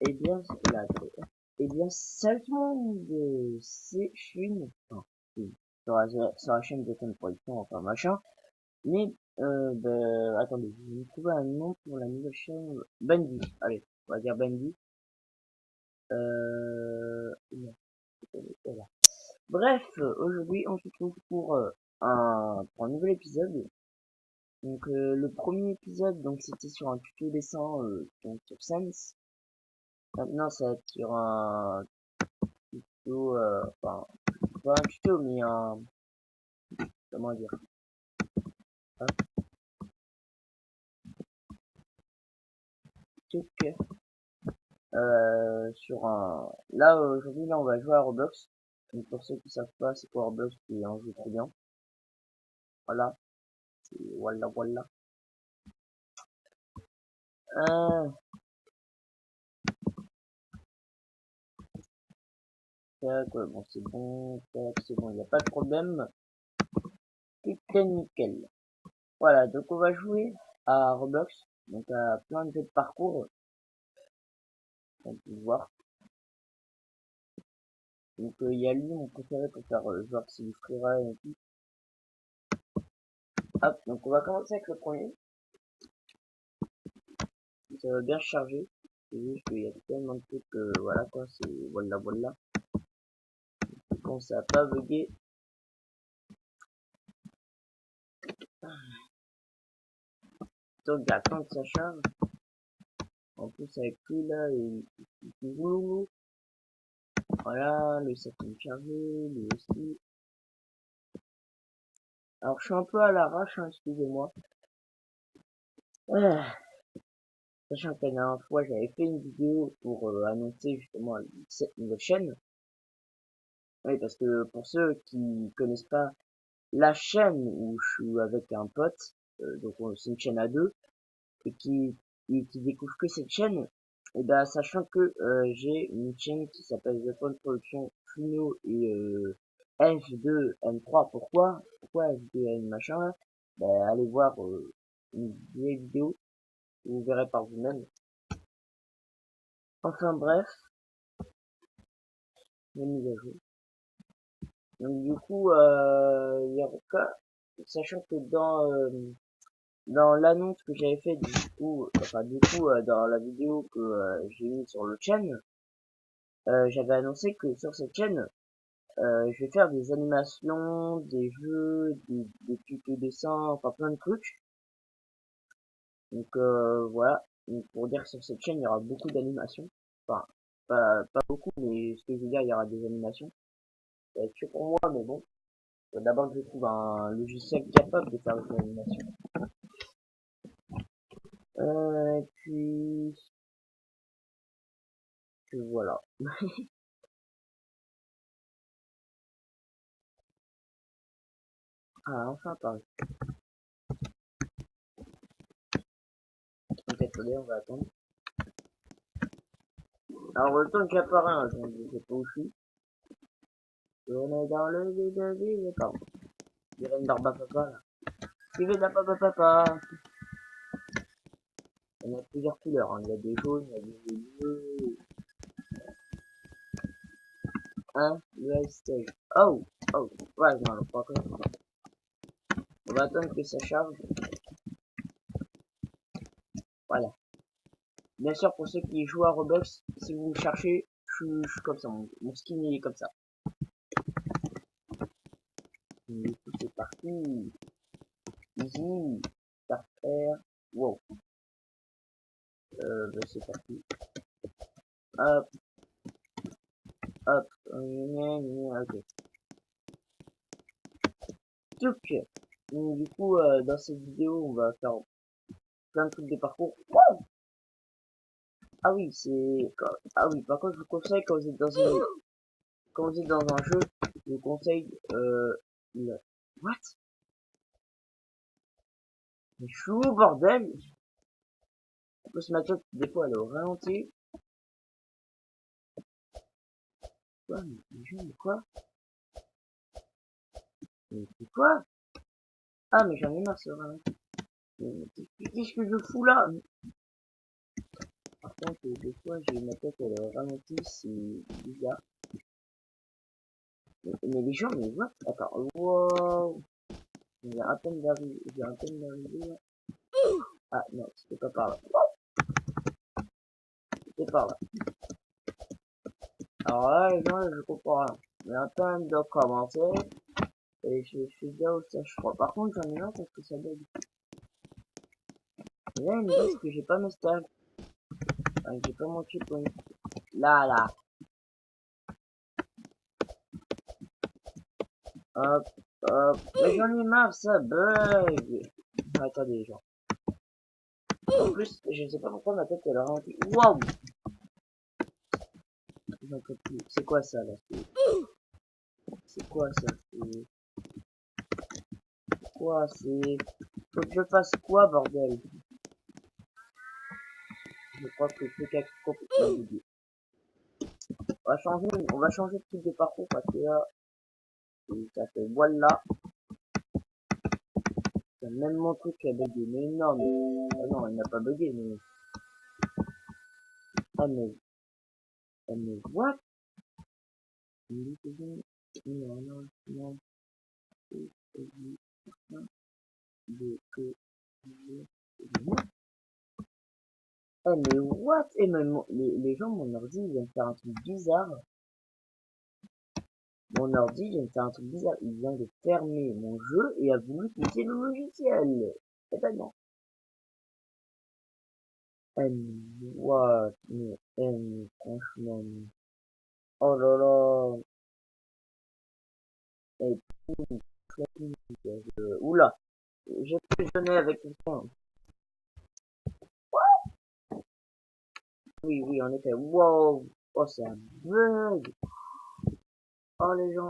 Eh bien, là, eh bien, salut tout le monde, c'est Chine, enfin, Chine, sur la chaîne de Tom Production, enfin machin, mais, attendez, je vais me trouver un nom pour la nouvelle chaîne, Bendy, allez, on va dire Bendy, non, voilà. Bref, aujourd'hui, on se retrouve pour un nouvel épisode, donc, le premier épisode, donc, c'était sur un tuto dessin, donc, sur Sense, maintenant, ça va être sur un tuto, enfin, pas un tuto, mais un, comment dire, hop, check, sur un, là, aujourd'hui, là, on va jouer à Roblox. Donc, pour ceux qui savent pas, c'est quoi Roblox, c'est un jeu trop bien. Voilà, voilà, voilà. Euh, tac, ouais, bon, c'est bon, tac, c'est bon, il n'y a pas de problème. Tout est nickel. Voilà, donc on va jouer à Roblox, donc à plein de jeux de parcours, on peut le voir. Donc il y a lui, mon préféré pour faire joueur c'est freerun et tout. Hop, donc on va commencer avec le premier. Ça va bien charger. C'est juste qu'il y a tellement de trucs que voilà quoi, c'est voilà voilà. Quand ça a pas bugué. Donc attends que ça charge. En plus avec lui là, il voilà, le septième chargé, lui aussi. Alors je suis un peu à l'arrache, hein, excusez-moi. Ah, sachant que la dernière fois j'avais fait une vidéo pour annoncer justement cette nouvelle chaîne. Oui, parce que pour ceux qui connaissent pas la chaîne où je suis avec un pote, donc c'est une chaîne à deux, et qui découvre que cette chaîne, et ben sachant que j'ai une chaîne qui s'appelle The Fun Production Funo et F2N3, pourquoi F2N machin là, ben allez voir une vieille vidéo, vous verrez par vous-même. Enfin bref, la mise à jour. Donc du coup, il y a sachant que dans l'annonce que j'avais fait dans la vidéo que j'ai mis sur le chaîne, j'avais annoncé que sur cette chaîne, je vais faire des animations, des jeux, des tutos dessins, enfin plein de trucs. Donc voilà, donc, pour dire que sur cette chaîne, il y aura beaucoup d'animations. Enfin, pas beaucoup, mais ce que je veux dire, il y aura des animations. Ça va être que pour moi, mais bon. D'abord que je trouve un logiciel capable de faire des animations. Puis que voilà. Ah, enfin, pareil. Ok, attendez, on va attendre. Alors, le temps que j'apparais, hein, je sais pas où je suis. On est dans le vide, pardon. Il y a une barbe à papa, là. Suivez de la barbe à papa. Il y en a plusieurs couleurs, hein. Il y a des jaunes, il y a des bleus. Hein, le stage. Oh, oh, ouais, non, pas encore. On va attendre que ça charge. Voilà. Bien sûr, pour ceux qui jouent à Roblox, si vous cherchez, je suis comme ça, mon skin il est comme ça. Du coup, c'est parti. Easy. Parfait. Wow. C'est parti. Hop, hop. Ok. Tchouk. Donc, du coup, dans cette vidéo, on va faire plein de trucs de parcours. Wow. Ah oui, ah oui, par contre, je vous conseille quand vous êtes dans un jeu, je vous conseille, le... What? Mais chou, bordel! En plus, ma tête, des fois, elle est au ralenti. Quoi? Mais quoi? Mais c'est quoi? Ah, mais j'en ai marre, c'est au ralenti. Mais qu'est-ce que je fous là? contre, des fois, j'ai ma tête ralentie, c'est bizarre. Mais les gens, mais what? Attends, wow! J'ai à peine d'arriver. Ah non, c'était pas par là. C'était par là. Alors là, les gens, je comprends rien. J'ai à peine de commencer. Et je suis déjà au stage 3. Par contre, j'en ai marre parce que ça bug. Là, ils me disent que j'ai pas mes stages. Enfin, j'ai pas mon checkpoint. Là. Hop, hop. Mais j'en ai marre, ça bug. Attendez, les gens. En plus, je sais pas pourquoi ma tête elle a ralenti. Waouh! J'en peux plus. C'est quoi ça là? C'est quoi ça? C'est quoi? C'est. Faut que je fasse quoi, bordel? Je crois que je fais quelque complètement oublié. On va changer de type de parcours parce que là, ça fait voilà. C'est même mon truc qui a bugué. Mais non, mais. Ah non, il n'a pas bugué, mais. Ah, mais what? Non. Ah, mais what? Et même les gens, mon ordi, ils viennent faire un truc bizarre. Mon ordi vient de faire un truc bizarre. Il vient de fermer mon jeu et a voulu quitter le logiciel. Eh ben non. What? Mais, franchement. Oh là là. Eh, oula. J'ai fusionné avec quelqu'un. Oui, en effet. Wow. Oh, c'est un bug. Oh, les gens.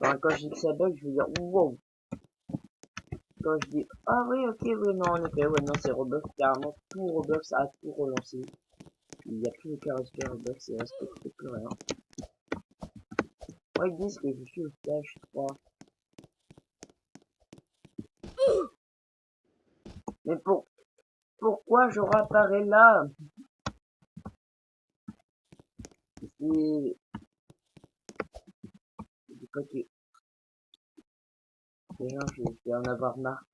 Enfin, quand je dis que ça bug, je veux dire wow. Quand je dis ah oui, ok, oui, non, en effet, ouais, non, c'est Roblox. Carrément, tout Roblox a tout relancé. Il n'y a plus aucun respect Roblox, il respecte plus rien. Moi, ils disent que je suis au stage 3. Mais pourquoi je réapparais là? Et je crois que les gens, je vais en avoir marre.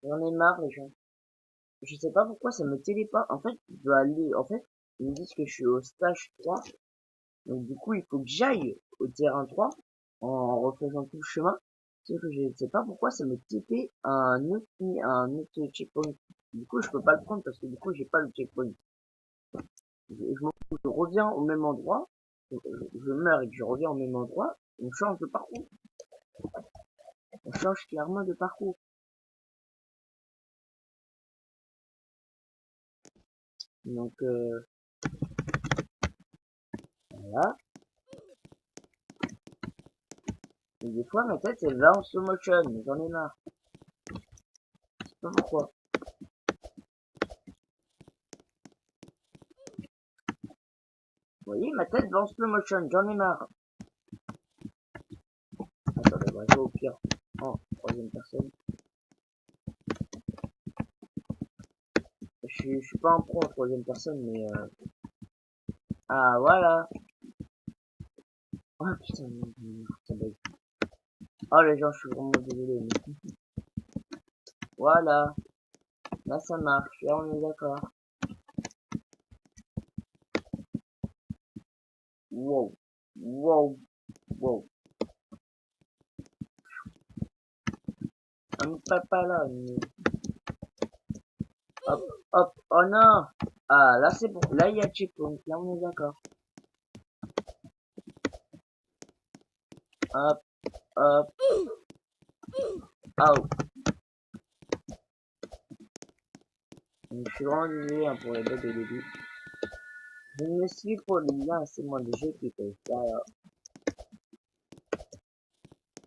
J'en ai marre, les gens. Je sais pas pourquoi ça me téléporte. En fait, je dois aller. En fait, ils me disent que je suis au stage 3. Donc, du coup, il faut que j'aille au terrain 3 en refaisant tout le chemin. Sauf que je ne sais pas pourquoi ça me TP un autre checkpoint. Du coup, je peux pas le prendre parce que du coup, j'ai pas le checkpoint. Je reviens au même endroit. Je meurs et que je reviens au même endroit. On change de parcours. On change clairement de parcours. Donc, voilà. Et des fois, ma tête, elle va en slow motion. J'en ai marre. Je sais pas pourquoi. Vous voyez, ma tête va en slow motion. J'en ai marre. Attendez, on va jouer au pire en troisième personne. Je suis pas un pro en troisième personne, mais ah, voilà. Oh putain, ça bug. Oh les gens, je suis vraiment désolé. Mais... Voilà. Là, ça marche. Là, on est d'accord. Wow. Wow. Wow. Un papa là. Mais... Hop, hop. Oh non. Ah, là, c'est bon. Là, il y a checkpoint. Là, on est d'accord. Hop, hop. Oh. Je suis vraiment désolé hein, pour les bugs au début. Je me suis pour les liens, c'est moi le jeu qui fait ça.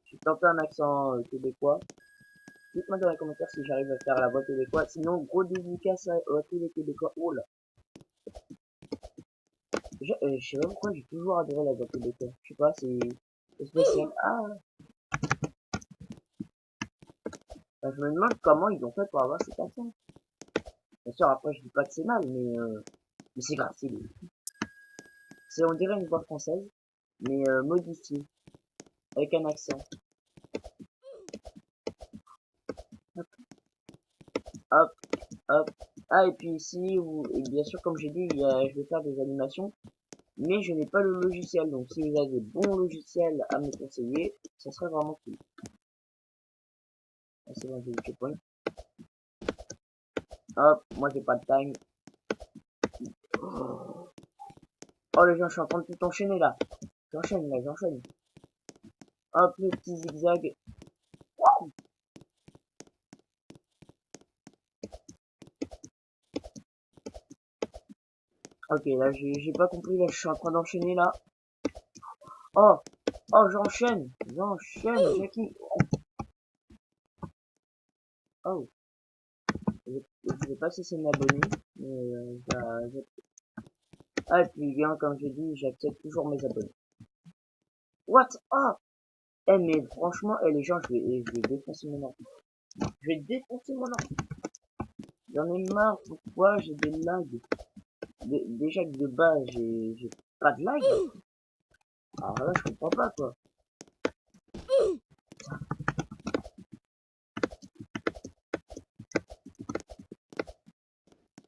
Je suis tenté un accent québécois. Dites-moi dans les commentaires si j'arrive à faire la voix québécoise. Sinon, gros dédicace à tous les Québécois. Oh là. Je sais pas pourquoi j'ai toujours adoré la voix québécoise. Je sais pas, c'est... Le spécial. Ah, bah, je me demande comment ils ont fait pour avoir cet accent. Bien sûr, après, je dis pas que c'est mal, mais c'est grave, c'est, on dirait une voix française, mais modifiée, avec un accent. Hop, hop. Ah, et puis ici, et bien sûr, comme j'ai dit, je vais faire des animations, mais je n'ai pas le logiciel. Donc, si vous avez des bons logiciels à me conseiller, ça serait vraiment cool. Ah, c'est bon, j'ai le checkpoint. Hop, moi j'ai pas de time. Oh les gens, je suis en train de tout enchaîner là. J'enchaîne là, j'enchaîne. Hop, le petit zigzag. Ok, là j'ai pas compris, là je suis en train d'enchaîner là. Oh, oh j'enchaîne, Jackie. Oh, je sais pas si c'est m'abonner, mais ah, et puis bien, comme j'ai dit, j'accepte toujours mes abonnés. What? Oh! Eh, mais franchement, les gens, je vais défoncer mon ordi. Je vais défoncer mon ordi. J'en ai marre, pourquoi j'ai des lags? Déjà que de base, j'ai pas de lag. Alors là, je comprends pas, quoi.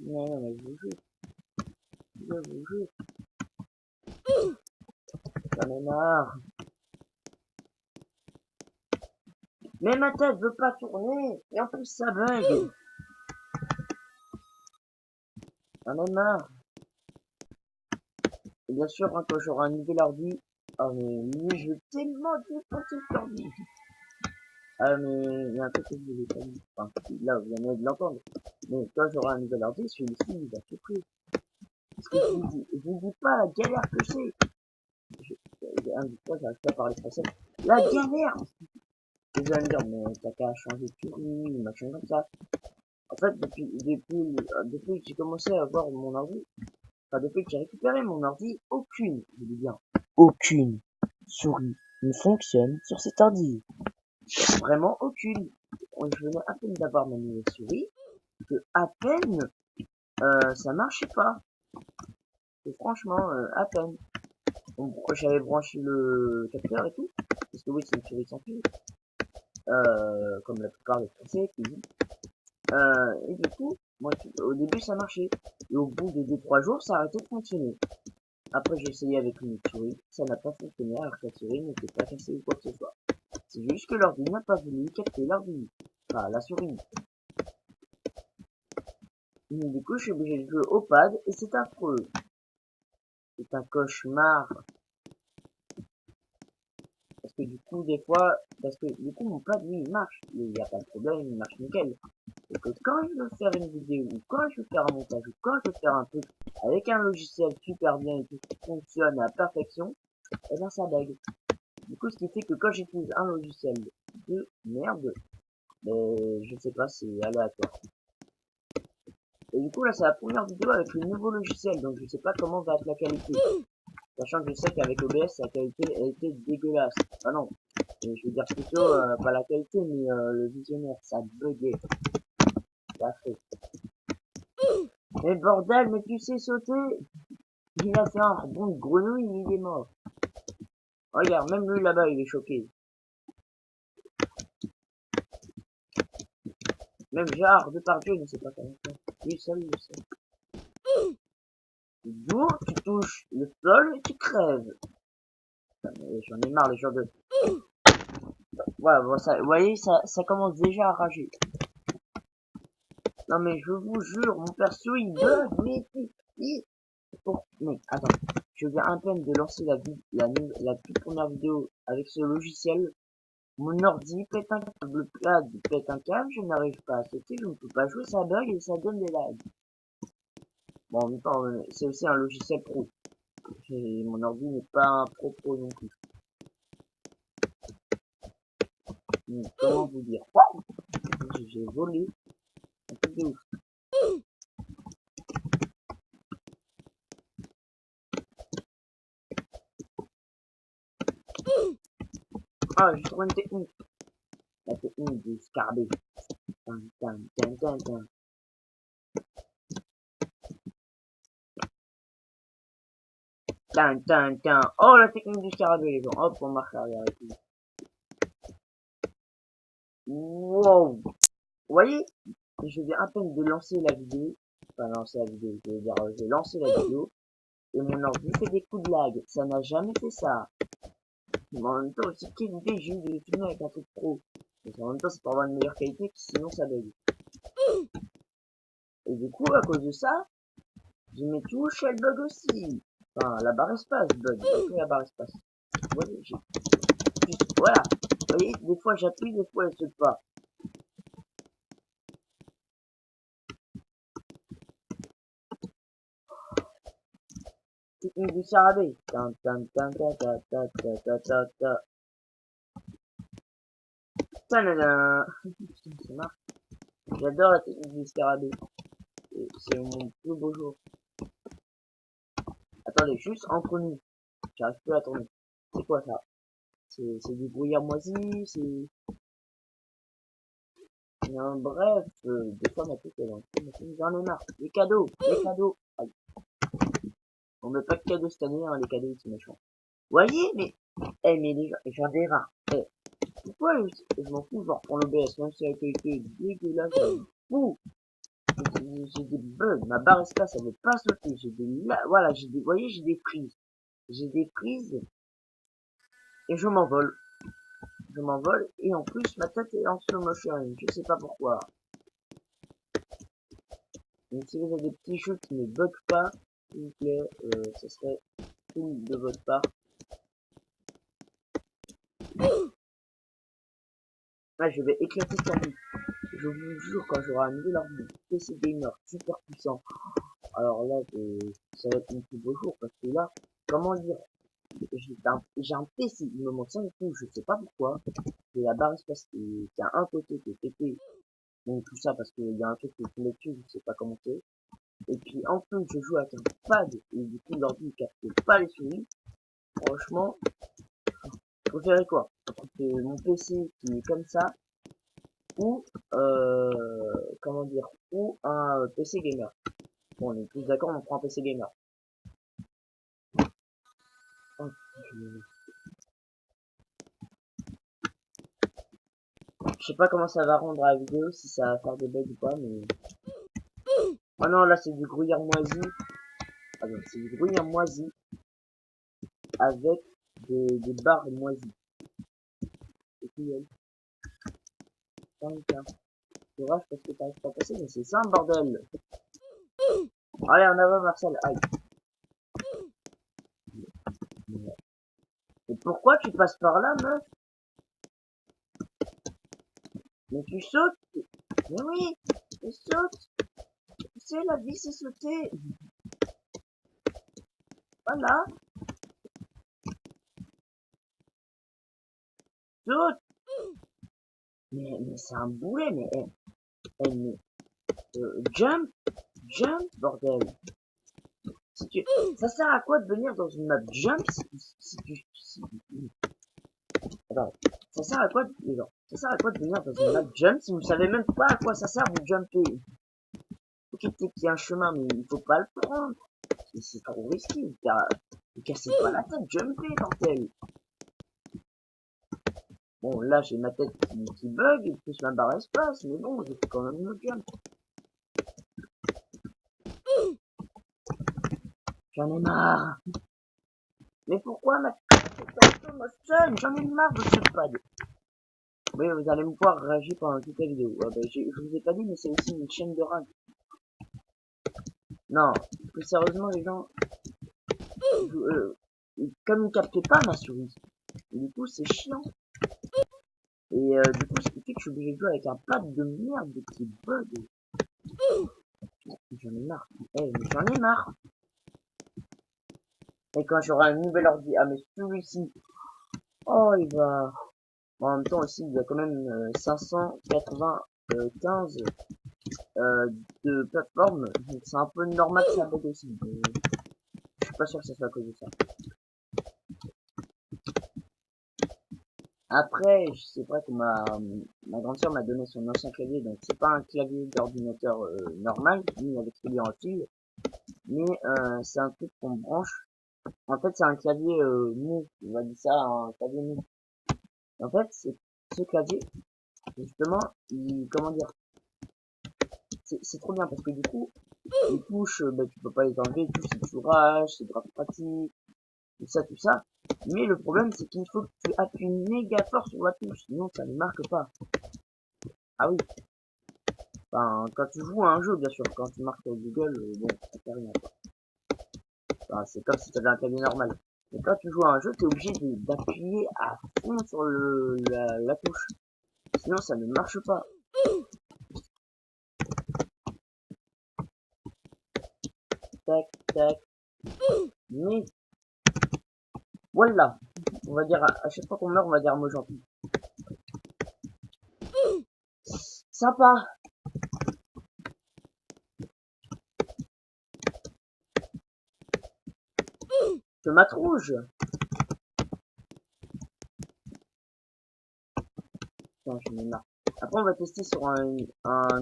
Non, mais je vous jure, je vous jure. J'en ai marre. Mais ma tête veut pas tourner. Et en plus, ça bug. J'en ai marre. Et bien sûr, hein, quand j'aurai un nouvel ordi, oh mais lui, je vais tellement défoncer cet ordi. Ah mais il y a un truc que je voulais pas dire. Enfin, là, vous venez de l'entendre. Mais quand j'aurai un nouvel ordi, celui-ci, il va tout pris. Parce que je vous dis pas la galère que c'est. Un du fois, j'arrive pas à parler français. La galère! Et vous allez me dire, mais t'as qu'à changer de souris, machin comme ça. En fait, depuis que j'ai commencé à avoir mon ordi, enfin, depuis que j'ai récupéré mon ordi, aucune, je dis bien, aucune souris ne fonctionne sur cet ordi. Vraiment aucune. Je venais à peine d'avoir ma nouvelle souris, que à peine, ça marchait pas. Et franchement, à peine. J'avais branché le capteur et tout, parce que oui, c'est une souris sans fil, comme la plupart des Français qui disent. Et du coup, moi, au début, ça marchait. Et au bout de 2-3 jours, ça arrêtait de fonctionner. Après, j'ai essayé avec une autre souris. Ça n'a pas fonctionné alors que la souris n'était pas cassée ou quoi que ce soit. C'est juste que l'ordi n'a pas voulu capter l'ordi. Enfin, la souris. Et du coup, je suis obligé de jouer au pad et c'est affreux. C'est un cauchemar. Parce que du coup, des fois, parce que du coup, mon pad, lui, il marche. Il n'y a pas de problème, il marche nickel. Et que quand je veux faire une vidéo, ou quand je veux faire un montage, ou quand je veux faire un truc avec un logiciel super bien et tout qui fonctionne à perfection, et ben ça bug. Du coup, ce qui fait que quand j'utilise un logiciel de merde, je sais pas, c'est aléatoire. Et du coup, là, c'est la première vidéo avec le nouveau logiciel, donc je sais pas comment va être la qualité. Sachant que je sais qu'avec OBS, la qualité, elle était dégueulasse. Ah non, je veux dire plutôt, pas la qualité, mais le visionnaire, ça buguait. Ça fait. Mais bordel, mais tu sais sauter! Il a fait un rebond de grenouille, il est mort. Regarde, même lui là-bas, il est choqué. Même Gérard Depardieu ne sait pas comment faire. Lui seul le sait. D'où tu touches le sol et tu crèves. J'en ai marre les gens de... Voilà, bon, ça, vous voyez, ça commence déjà à rager. Non mais je vous jure, mon perso il bug, mais attends, je viens à peine de lancer la toute première vidéo avec ce logiciel. Mon ordi pète un câble, le pad pète un câble, je n'arrive pas à sauter, je ne peux pas jouer, ça bug et ça donne des lags. Bon, en même temps, c'est aussi un logiciel pro. Mon ordi n'est pas un pro non plus. Comment vous dire? J'ai volé un truc de ouf. Ah, j'ai trouvé une technique. La technique du scarabée. Tin, tin, tin, tin, tin. Tin, tin, tin. Oh, la technique du scarabée, les gens. Hop, on marche arrière et tout. Wow. Vous voyez, je viens à peine de lancer la vidéo. Enfin, lancer la vidéo, je veux dire, j'ai lancé la vidéo. Et mon ordi fait des coups de lag. Ça n'a jamais fait ça. Mais en même temps, aussi, quelle idée j'ai eu de filmer avec un truc pro. Mais en même temps, c'est pour avoir une meilleure qualité, sinon ça bug. Et du coup, à cause de ça, j'ai mes touches, elles bug aussi. Enfin, la barre espace bug, pas que la barre espace. Vous voyez, voilà. Vous voyez, des fois j'appuie, des fois elle saute pas. Technique du scarabée. Tan, tan, tan, ta, ta, ta, ta, ta, ta, ta. Tadadam. Putain, ça marche. J'adore la technique du scarabée. C'est mon plus beau jour. Attendez, juste entre nous. J'arrive plus à tourner. C'est quoi ça? C'est du brouillard moisi, c'est... Bref, des fois ma tête elle est en train de j'en ai marre. Les cadeaux, les cadeaux. Aïe. On met pas de cadeaux cette année, hein, les cadeaux c'est méchant. Voyez, mais... Eh, mais les gens, j'en ai marre. Eh, pourquoi je m'en fous, genre pour l'OBS, même si la qualité est dégueulasse, je m'en fous. J'ai des bugs, ma barre espace elle veut pas sauter, j'ai des... Voilà, j'ai des... Vous voyez, j'ai des prises. J'ai des prises et je m'envole. Je m'envole et en plus ma tête est en slow motion, je sais pas pourquoi. Donc si vous avez des petits jeux qui ne bug pas, s'il vous plaît, ce serait cool de votre part. Là je vais éclater sur vous. Je vous jure quand j'aurai un nouvel ordi PC gamer super puissant. Alors là ça va être mon plus beau jour parce que là, comment dire, j'ai un PC, il me manque 5 coups, je sais pas pourquoi. J'ai la barre espace qui a un côté qui est pété. Donc tout ça parce qu'il y a un truc qui est tombé dessus, je sais pas comment c'est. Et puis en plus je joue avec un pad et du coup l'ordi ne capte pas les souris. Franchement, vous préférez quoi? Mon PC qui est comme ça ou comment dire, ou un PC gamer. Bon, on est tous d'accord, on prend un PC gamer. Oh, je sais pas comment ça va rendre la vidéo, si ça va faire des bugs ou pas, mais... Oh non, là c'est du gruyère moisi. Ah non, c'est du gruyère moisi avec des barres moisies. Et puis, tiens, courage parce que t'arrives pas à passer, mais c'est ça un bordel. Allez, en avant Marcel, aïe. Et pourquoi tu passes par là, meuf? Mais tu sautes? Mais oui, tu sautes. Tu sais, la vie c'est sauter. Voilà, saute. Mais c'est un boulet, mais mais, jump, jump, bordel. Si tu, ça sert à quoi de venir dans une map jump attends, ça sert à quoi de, les gens, ça sert à quoi de venir dans une map jump si vous savez même pas à quoi ça sert de jumper? Ok, peut-être qu'il y a un chemin, mais il faut pas le prendre. C'est trop risqué, vous cassez pas la tête, jumper, bordel. Bon, là, j'ai ma tête qui bug, et plus ma barre espace, mais bon, j'ai fait quand même le jump. J'en ai marre. Mais pourquoi ma tête motion? J'en ai marre de ce pad. Oui, vous allez me voir réagir pendant toute la vidéo. Ah, bah, je vous ai pas dit, mais c'est aussi une chaîne de rage. Non, plus sérieusement, les gens, comme ils captent pas ma souris, du coup, c'est chiant. Et du coup, ce qui fait que je suis obligé de jouer avec un pad de merde qui bug. J'en ai marre. Eh, mais j'en ai marre. Et quand j'aurai un nouvel ordi, ah mais celui-ci, oh il va... Bon, en même temps aussi, il y a quand même 595 de plateforme, donc c'est un peu normal que ça bug aussi. Mais je suis pas sûr que ça soit à cause de ça. Après, c'est vrai que ma grande sœur m'a donné son ancien clavier, donc c'est pas un clavier d'ordinateur normal, ni avec clavier en fil, mais c'est un truc qu'on branche. En fait, c'est un clavier mou, on va dire ça, un clavier mou. En fait, ce clavier, justement, comment dire, c'est trop bien parce que du coup, les touches, bah, tu peux pas les enlever, tout c'est fourrage, c'est grave pratique, tout ça. Mais le problème, c'est qu'il faut que tu appuies méga fort sur la touche, sinon ça ne marque pas. Ah oui, enfin, quand tu joues à un jeu, bien sûr, quand tu marques sur Google, bon, ça fait rien, quoi. Enfin, c'est comme si tu avais un clavier normal. Mais quand tu joues à un jeu, tu es obligé d'appuyer à fond sur la touche. Sinon, ça ne marche pas. Tac, tac. Mais, voilà. On va dire, à chaque fois qu'on meurt, on va dire un mot gentil. Sympa. Tomate rouge. Putain, j'en ai marre. Après, on va tester sur un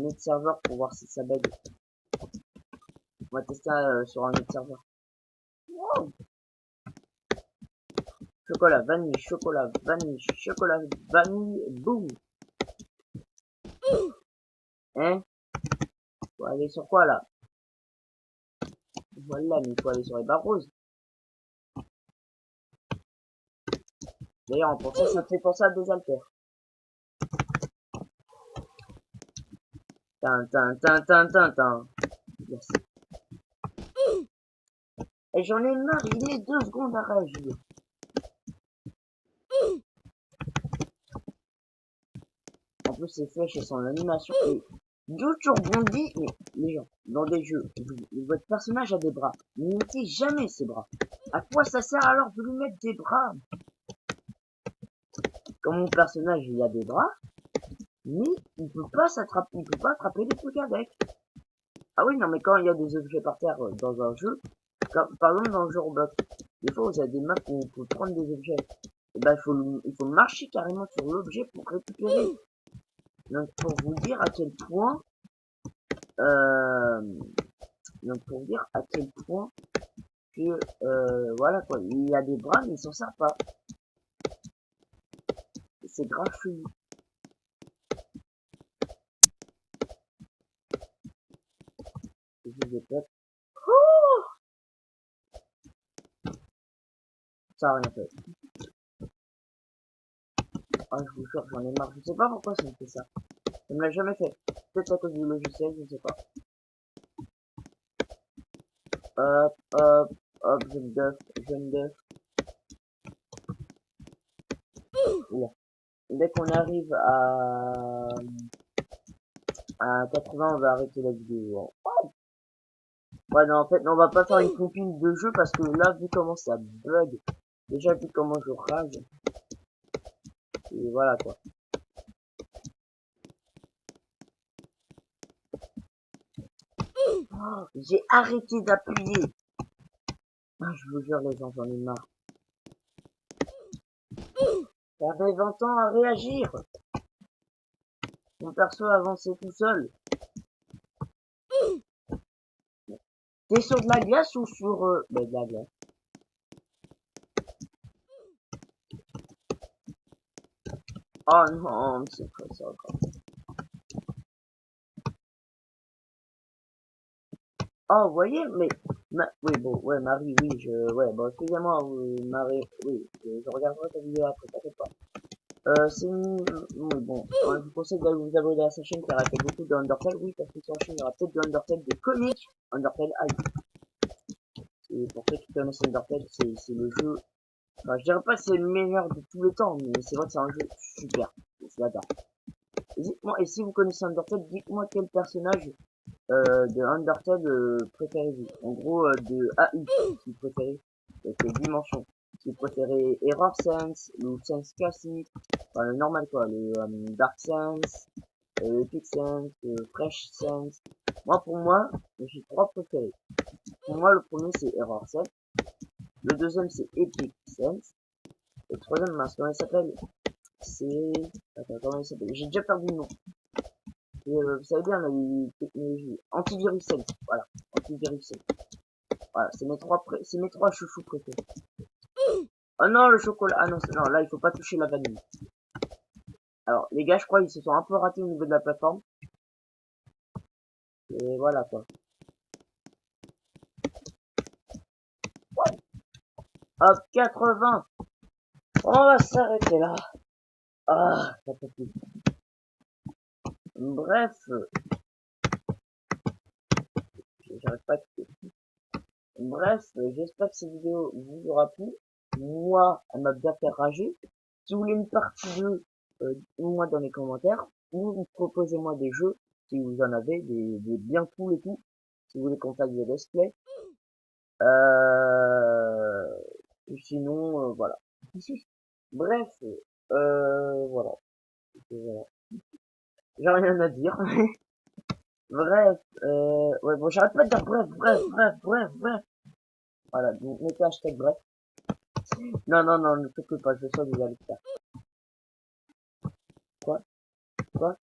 autre serveur pour voir si ça bug. On va tester sur un autre serveur. Wow. Chocolat, vanille, boum. Hein? Faut aller sur quoi, là? Voilà, mais il faut aller sur les barres roses. D'ailleurs, pour ça me fait penser à des haltères. Tin. Yes. Et j'en ai marre, il est 2 secondes à réagir. En plus, ces flèches et son animation. Et d'où tu rebondis, mais les gens, dans des jeux, votre personnage a des bras. Ne mettez jamais ses bras. À quoi ça sert alors de lui mettre des bras? Quand mon personnage il a des bras, mais il peut pas s'attraper, il peut pas attraper les trucs avec. Ah oui, non, mais quand il y a des objets par terre dans un jeu, par exemple dans le jeu Roblox, des fois vous avez des maps où on peut prendre des objets. Et ben il faut marcher carrément sur l'objet pour récupérer. Donc pour vous dire à quel point, euh, donc pour vous dire à quel point que voilà quoi, il y a des bras mais il s'en sert pas. C'est grave chelou. Oh, ça a rien fait. Ah, je vous jure, j'en ai marre. Je sais pas pourquoi ça me fait ça. Ça me l'a jamais fait. Peut-être à cause du logiciel, je sais pas. Hop, je me duff. Oula. Dès qu'on arrive à 80, on va arrêter la vidéo. Ouais, non, en fait, non, on va pas faire une compile de jeu parce que là, vu comment ça bug, déjà vu comment je rage, et voilà quoi. Oh, j'ai arrêté d'appuyer. Ah, je vous jure, les gens, j'en ai marre. Ça fait 20 ans à réagir. Mon perso a avancé tout seul. T'es sur de la glace ou sur... de la glace. Oh non, c'est quoi ça encore? Oh, vous voyez, mais... Oui, bon, ouais, Marie, oui, Ouais, bon, excusez-moi, Marie, oui, je regarderai ta vidéo après, t'inquiète pas. Oui, bon, je vous conseille d'aller vous abonner à sa chaîne car elle fait beaucoup de Undertale, oui, parce que sur la chaîne, il y aura peut-être de Undertale, des comics Undertale High. Et pour ceux qui connaissent Undertale, c'est le jeu... Enfin, je dirais pas que c'est le meilleur de tous les temps, mais c'est vrai que c'est un jeu super. Je l'adore. Dites-moi, et si vous connaissez Undertale, dites-moi quel personnage de Undertale préférez-vous. En gros, de AI, si vous préférez, avec les dimensions. Si vous préférez Error Sense, ou Sense Classic, enfin le normal quoi, le Dark Sense, Epic Sense, Fresh Sense. Moi, pour moi, j'ai 3 préférés. Pour moi, le premier c'est Error Sense, le deuxième c'est Epic Sense, et le troisième, comment il s'appelle? c'est... Attends, comment il s'appelle? J'ai déjà perdu le nom. Et, vous savez bien, la technologie. Antivirusel. Voilà. Antivirusel. Voilà. C'est mes trois chouchous préférés. Oh non, le chocolat. Ah non, non, là, il faut pas toucher la vanille. Alors, les gars, je crois ils se sont un peu ratés au niveau de la plateforme. Et voilà, quoi. Hop, 80. On va s'arrêter là. Ah, ça peut plus. Bref, j'arrête pas de... Bref, j'espère que cette vidéo vous aura plu. Moi, elle m'a bien fait rager. Si vous voulez une partie 2, dites-moi dans les commentaires. Ou proposez-moi des jeux, si vous en avez, des bien cool et tout. Si vous voulez qu'on fasse des let's play. Sinon, voilà. Bref, voilà. Voilà. J'ai rien à dire. Bref, ouais, bon, j'arrête pas de dire bref. Voilà, donc mettez hashtag bref. Non, non, non, ne faites pas, je sens que vous allez le faire. Quoi? Quoi?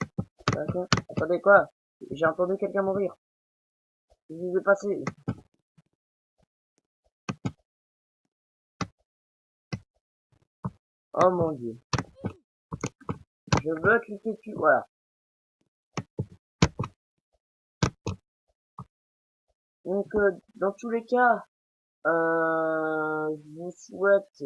Quoi? Attendez, quoi? J'ai entendu quelqu'un mourir. Qu'est-ce qui s'est passé? Oh mon dieu. Je veux cliquer dessus, voilà. Donc, dans tous les cas, je vous souhaite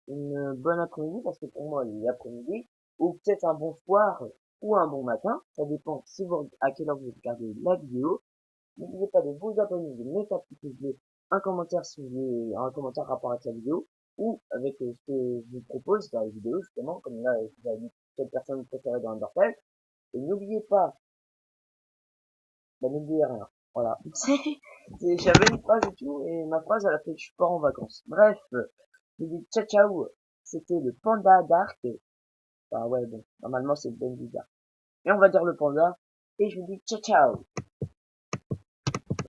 une bonne après-midi, parce que pour moi, il est après-midi, ou peut-être un bon soir, ou un bon matin. Ça dépend si vous, à quelle heure vous regardez la vidéo. N'oubliez pas de vous abonner, de mettre un petit pouce bleu, un commentaire si vous voulez, un commentaire rapport avec la vidéo, ou avec ce que je vous propose dans la vidéo, justement, comme là, vous avez dit quelle personne vous préférez dans Undertale. Et n'oubliez pas, bah, n'oubliez rien. Voilà. J'avais une phrase et tout, et ma phrase, elle a fait que je pars en vacances. Bref, je vous dis ciao ciao. C'était le panda Dark. Bah ouais, bon, normalement c'est Ben Bizarre. Et on va dire le panda, et je vous dis ciao ciao.